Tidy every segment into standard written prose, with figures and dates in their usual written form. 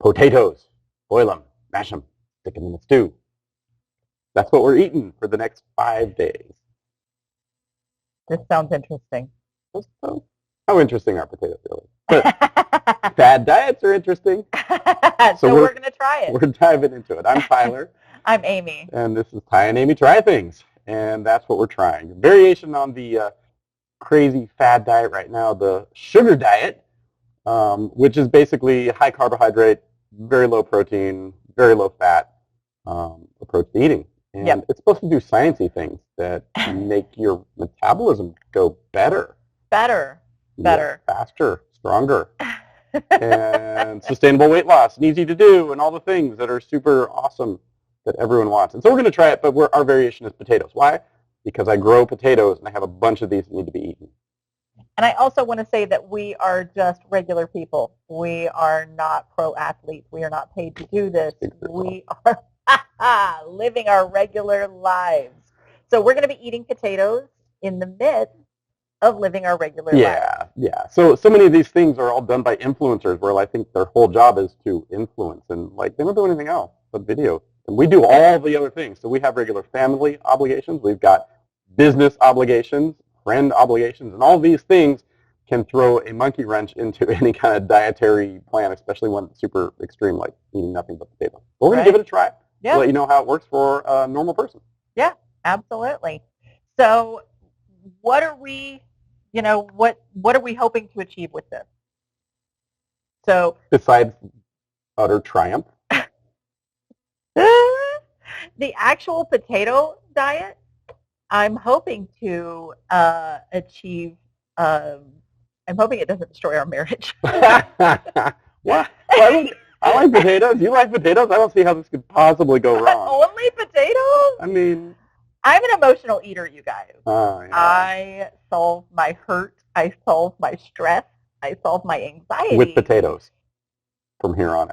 potatoes. Boil them, mash them, stick them in a stew. That's what we're eating for the next 5 days. This sounds interesting. So, how interesting are potatoes really? But fad diets are interesting. So we're going to try it. We're diving into it. I'm Tyler. I'm Amy. And this is Ty and Amy Try Things. And that's what we're trying. Variation on the crazy fad diet right now, the sugar diet, which is basically high carbohydrate, very low protein, very low fat approach to eating. And it's supposed to do sciencey things that make your metabolism go better. Better. Faster, stronger. And sustainable weight loss and easy to do and all the things that are super awesome that everyone wants. And so we're going to try it, but our variation is potatoes. Why? Because I grow potatoes and I have a bunch of these that need to be eaten. And I also want to say that we are just regular people. We are not pro athletes. We are not paid to do this. We are living our regular lives. So we're going to be eating potatoes in the midst of living our regular lives. Yeah. So many of these things are all done by influencers where I think their whole job is to influence and they don't do anything else but video. And we do all the other things. So we have regular family obligations. We've got business obligations, friend obligations, and all these things can throw a monkey wrench into any kind of dietary plan, especially one that's super extreme, like eating nothing but potatoes. We're going to give it a try. Yeah. Let you know how it works for a normal person. Yeah, absolutely. So what are we, what are we hoping to achieve with this? So besides utter triumph? The actual potato diet, I'm hoping to achieve, I'm hoping it doesn't destroy our marriage. What? I like potatoes. You like potatoes? I don't see how this could possibly go wrong. Only potatoes? I mean, I'm an emotional eater, you guys. Yeah. I solve my hurt. I solve my stress. I solve my anxiety. With potatoes from here on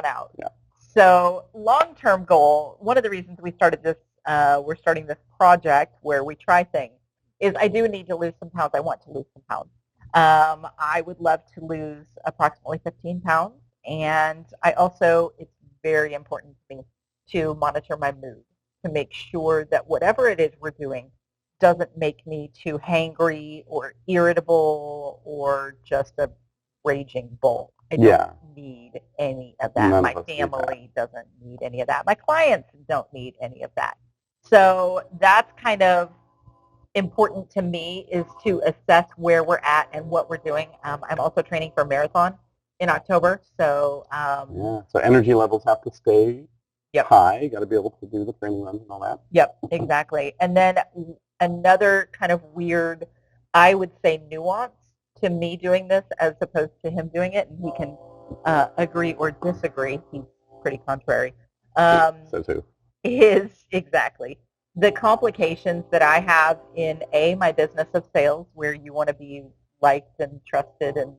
out. Yeah. So long-term goal, one of the reasons we started this, we're starting this project where we try things, is I do need to lose some pounds. I want to lose some pounds. I would love to lose approximately 15 pounds. And I also, it's very important to me to monitor my mood, to make sure that whatever it is we're doing doesn't make me too hangry or irritable or just a raging bull. I don't need any of that. My family doesn't need any of that. My clients don't need any of that. So that's kind of important to me, is to assess where we're at and what we're doing. I'm also training for a marathon in October. So so energy levels have to stay high. You got to be able to do the training runs and all that. Yep, exactly. And then another kind of weird, I would say, nuance to me doing this as opposed to him doing it, and he can agree or disagree. He's pretty contrary. So too. Is exactly the complications that I have in my business of sales, where you want to be liked and trusted and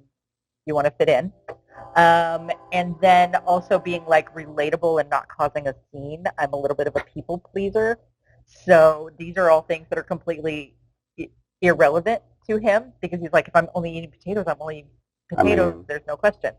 you want to fit in. And then also being relatable and not causing a scene. I'm a little bit of a people pleaser. So these are all things that are completely irrelevant to him, because he's like, if I'm only eating potatoes, I'm only eating potatoes. There's no question.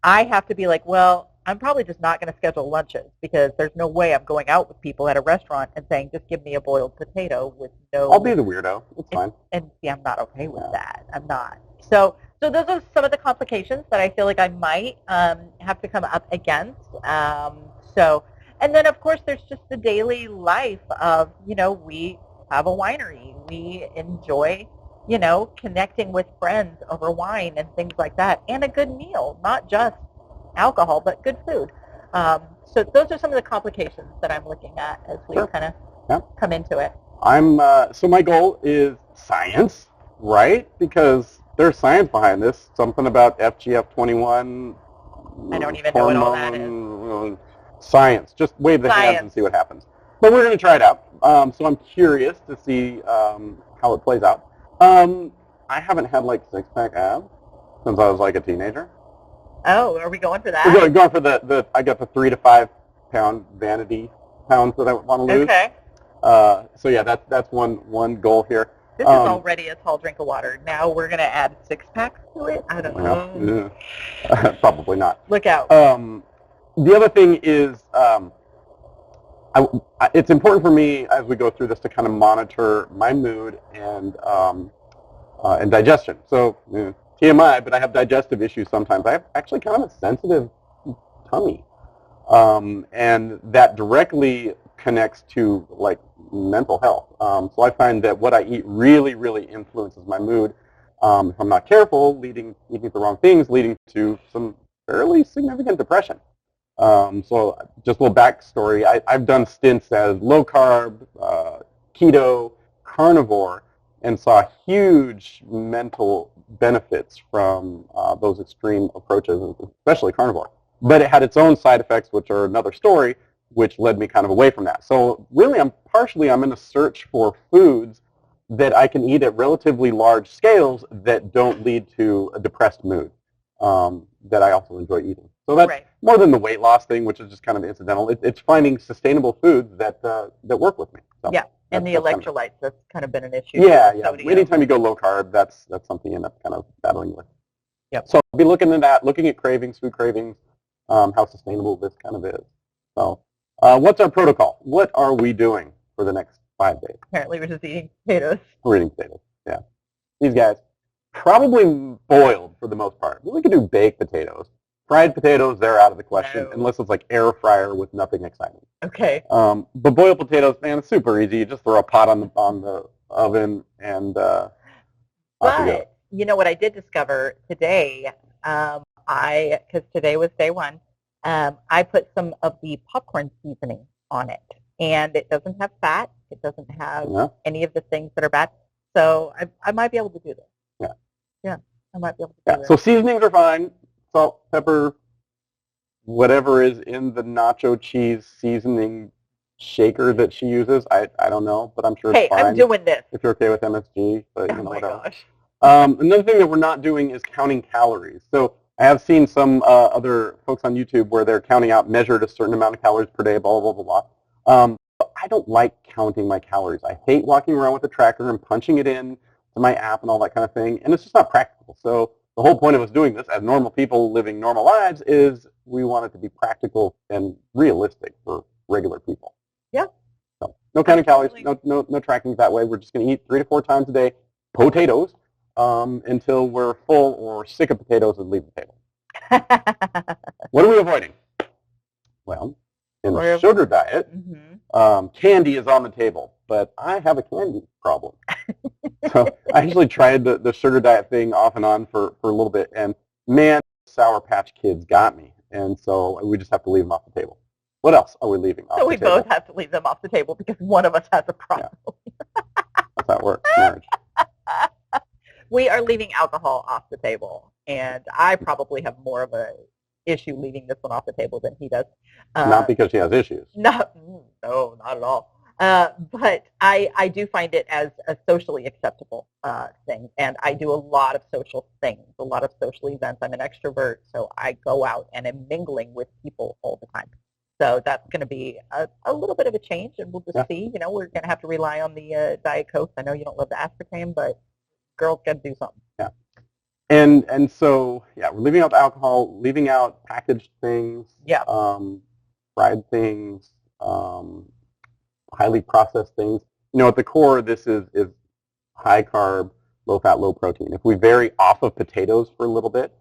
I have to be like, well, I'm probably just not going to schedule lunches, because there's no way I'm going out with people at a restaurant and saying, just give me a boiled potato with no... I'll be the weirdo. It's fine. And see, I'm not okay with that. I'm not. So those are some of the complications that I feel like I might have to come up against. And then, of course, there's just the daily life of, we have a winery. We enjoy, connecting with friends over wine and things like that, and a good meal, not just alcohol, but good food. So those are some of the complications that I'm looking at as we kind of come into it. So my goal is science, right? Because there's science behind this. Something about FGF21. I don't even know what all that is. Science. Just wave the hands and see what happens. But we're going to try it out. So I'm curious to see how it plays out. I haven't had six-pack abs since I was a teenager. Oh, are we going for that? We're going for I got the 3 to 5 pound vanity pounds that I want to lose. Okay. So yeah, that's one goal here. This is already a tall drink of water. Now we're going to add 6-packs to it? I don't know. Yeah. Probably not. Look out. The other thing is it's important for me as we go through this to kind of monitor my mood and digestion. So TMI, but I have digestive issues sometimes. I have actually kind of a sensitive tummy, and that directly connects to like mental health. So I find that what I eat really, really influences my mood. If I'm not careful, eating the wrong things, leading to some fairly significant depression. So just a little backstory. I've done stints as low carb, keto, carnivore, and saw huge mental benefits from those extreme approaches, especially carnivore. But it had its own side effects, which are another story, which led me kind of away from that. So really, I'm in a search for foods that I can eat at relatively large scales that don't lead to a depressed mood, that I also enjoy eating. So that's more than the weight loss thing, which is just kind of incidental. It's finding sustainable foods that work with me. So yeah, and the electrolytes, that's kind of been an issue. Yeah. Anytime you go low carb, that's something you end up kind of battling with. Yep. So I'll be looking at that, looking at cravings, food cravings, how sustainable this kind of is. So what's our protocol? What are we doing for the next 5 days? Apparently we're just eating potatoes. We're eating potatoes, yeah. These guys, probably boiled for the most part. We could do baked potatoes. Fried potatoes, they're out of the question, unless it's like air fryer with nothing exciting. Okay. But boiled potatoes, man, it's super easy. You just throw a pot on the oven and But you know what I did discover today? Because today was day one, I put some of the popcorn seasoning on it, and it doesn't have fat. It doesn't have any of the things that are bad. So I might be able to do this. Yeah, I might be able to do this. So seasonings are fine. Salt, pepper, whatever is in the nacho cheese seasoning shaker that she uses. I don't know, but I'm sure it's fine. Hey, I'm doing this. If you're okay with MSG, but oh my gosh. Another thing that we're not doing is counting calories. So I have seen some other folks on YouTube where they're counting out, measured a certain amount of calories per day, blah, blah, blah, blah. I don't like counting my calories. I hate walking around with a tracker and punching it in to my app and all that kind of thing, and it's just not practical. So the whole point of us doing this as normal people living normal lives is we want it to be practical and realistic for regular people. Yeah. So no counting calories, no tracking that way. We're just going to eat 3 to 4 times a day potatoes until we're full or sick of potatoes and leave the table. What are we avoiding? Well, in the sugar diet, candy is on the table, but I have a candy problem. So I actually tried the sugar diet thing off and on for a little bit, and man, Sour Patch Kids got me, and so we just have to leave them off the table. What else are we leaving off the table? So we both have to leave them off the table because one of us has a problem. Yeah. That's how it works, marriage. We are leaving alcohol off the table, and I probably have more of a issue leaving this one off the table than he does. Not because she has issues. No, not at all. But I do find it as a socially acceptable thing, and I do a lot of social things, a lot of social events. I'm an extrovert, so I go out and am mingling with people all the time. So that's going to be a little bit of a change, and we'll just see. You know, we're going to have to rely on the Diet Coke. I know you don't love the aspartame, but girls got to do something. Yeah. And so, we're leaving out alcohol, leaving out packaged things, fried things, highly processed things. You know, at the core, this is high carb, low fat, low protein. If we vary off of potatoes for a little bit,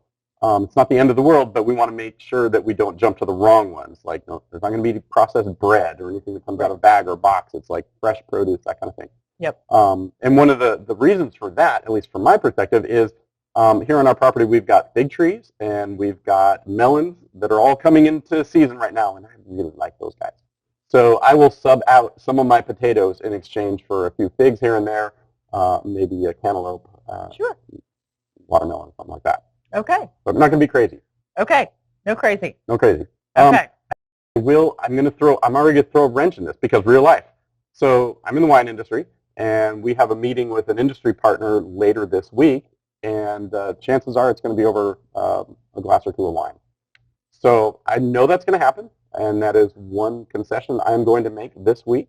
it's not the end of the world, but we want to make sure that we don't jump to the wrong ones. Like, there's not going to be processed bread or anything that comes out of a bag or a box. It's like fresh produce, that kind of thing. Yep. And one of the reasons for that, at least from my perspective, is here on our property we've got fig trees and we've got melons that are all coming into season right now, and I really like those guys. So I will sub out some of my potatoes in exchange for a few figs here and there, maybe a cantaloupe, watermelon, something like that. Okay. But I'm not going to be crazy. Okay. No crazy. No crazy. Okay. I'm already going to throw a wrench in this because real life. So I'm in the wine industry, and we have a meeting with an industry partner later this week, and chances are it's going to be over a glass or two of wine. So I know that's going to happen, and that is one concession I'm going to make this week,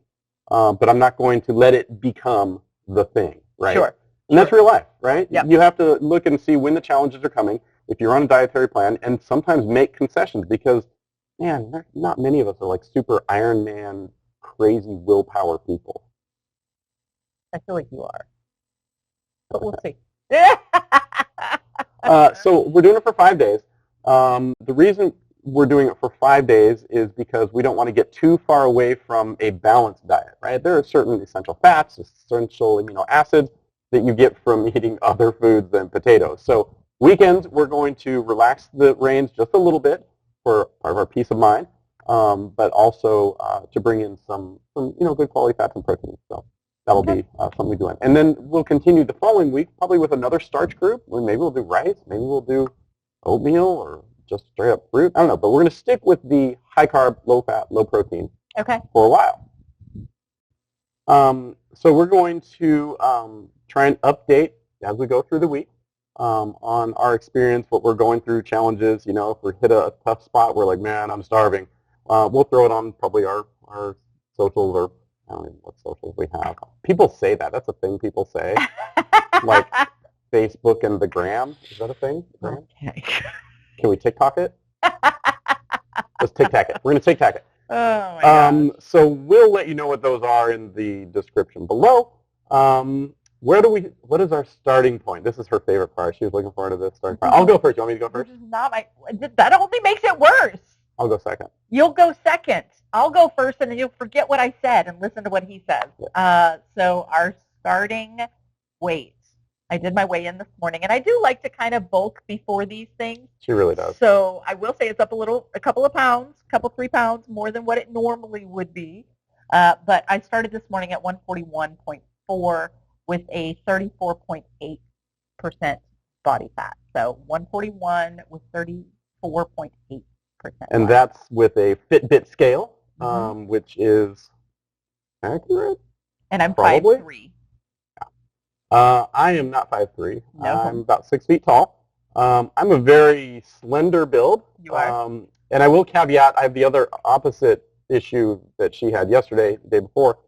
but I'm not going to let it become the thing. right? Sure. And that's real life, right? Yep. You have to look and see when the challenges are coming, if you're on a dietary plan, and sometimes make concessions because, man, not many of us are like super Iron Man, crazy willpower people. I feel like you are. But we'll see. So we're doing it for 5 days. The reason we're doing it for 5 days is because we don't want to get too far away from a balanced diet, right? There are certain essential fats, essential amino acids that you get from eating other foods than potatoes. So weekends, we're going to relax the reins just a little bit for part of our peace of mind, but also to bring in some good quality fats and proteins. So that'll be something we do. And then we'll continue the following week, probably with another starch group. Maybe we'll do rice, maybe we'll do oatmeal, or just straight up fruit. I don't know, but we're going to stick with the high carb, low fat, low protein for a while. So we're going to try and update as we go through the week on our experience, what we're going through, challenges. If we hit a tough spot, we're like, man, I'm starving. We'll throw it on probably our socials, or I don't know what socials we have. People say that. That's a thing people say. Like Facebook and the gram. Is that a thing? Okay. Can we TikTok it? Let's TikTok it. We're going to TikTok it. Oh, my gosh. So we'll let you know what those are in the description below. What is our starting point? This is her favorite part. She was looking forward to this starting point. I'll go first. You want me to go first? This is not that only makes it worse. I'll go second. You'll go second. I'll go first, and then you'll forget what I said and listen to what he says. Yeah. So our starting weight. I did my weigh-in this morning, and I do like to kind of bulk before these things. She really does. So I will say it's up a couple of pounds, 3 pounds more than what it normally would be. But I started this morning at 141.4 with a 34.8% body fat. So 141 with 34.8%. And that's with a Fitbit scale, which is accurate. And I'm Probably. 5'3". I am not 5'3". No. I'm about 6 feet tall. I'm a very slender build. You are. And I will caveat, I have the other opposite issue that she had yesterday, the day before.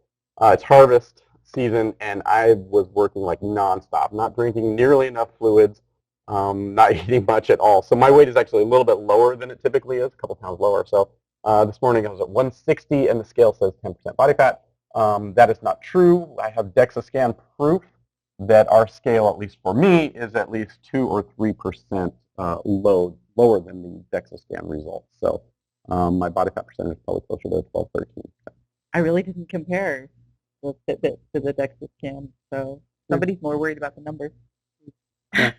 It's harvest season, and I was working like nonstop, not drinking nearly enough fluids, not eating much at all. So my weight is actually a little bit lower than it typically is, a couple pounds lower. So this morning I was at 160, and the scale says 10% body fat. That is not true. I have DEXA scan proof that our scale, at least for me, is at least 2 or 3% lower than the DEXA scan results. So my body fat percentage is probably closer to 12, 13. I really didn't compare the Fitbit to the DEXA scan, so somebody's more worried about the numbers. Yeah.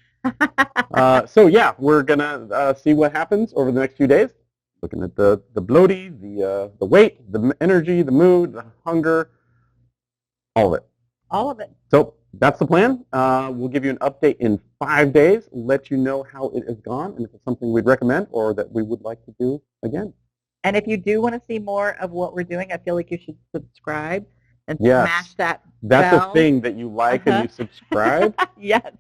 So yeah, we're gonna see what happens over the next few days. Looking at the bloating, the weight, the energy, the mood, the hunger, all of it. All of it. So that's the plan. We'll give you an update in 5 days, let you know how it has gone, and if it's something we'd recommend or that we would like to do again. And if you do want to see more of what we're doing, I feel like you should subscribe and Yes. smash that That's bell. a thing that you like and you subscribe Yes.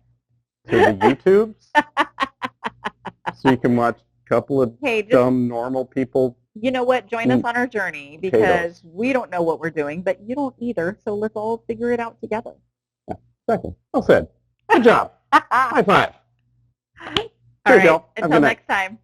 to the YouTubes, so you can watch a couple of Hey, just, dumb, normal people. you know what? Join us on our journey because Potatoes. we don't know what we're doing, but you don't either, so let's all figure it out together. Second. Well said. Good job. High five. All Cheers, right. y'all. Have a Until good night. next time.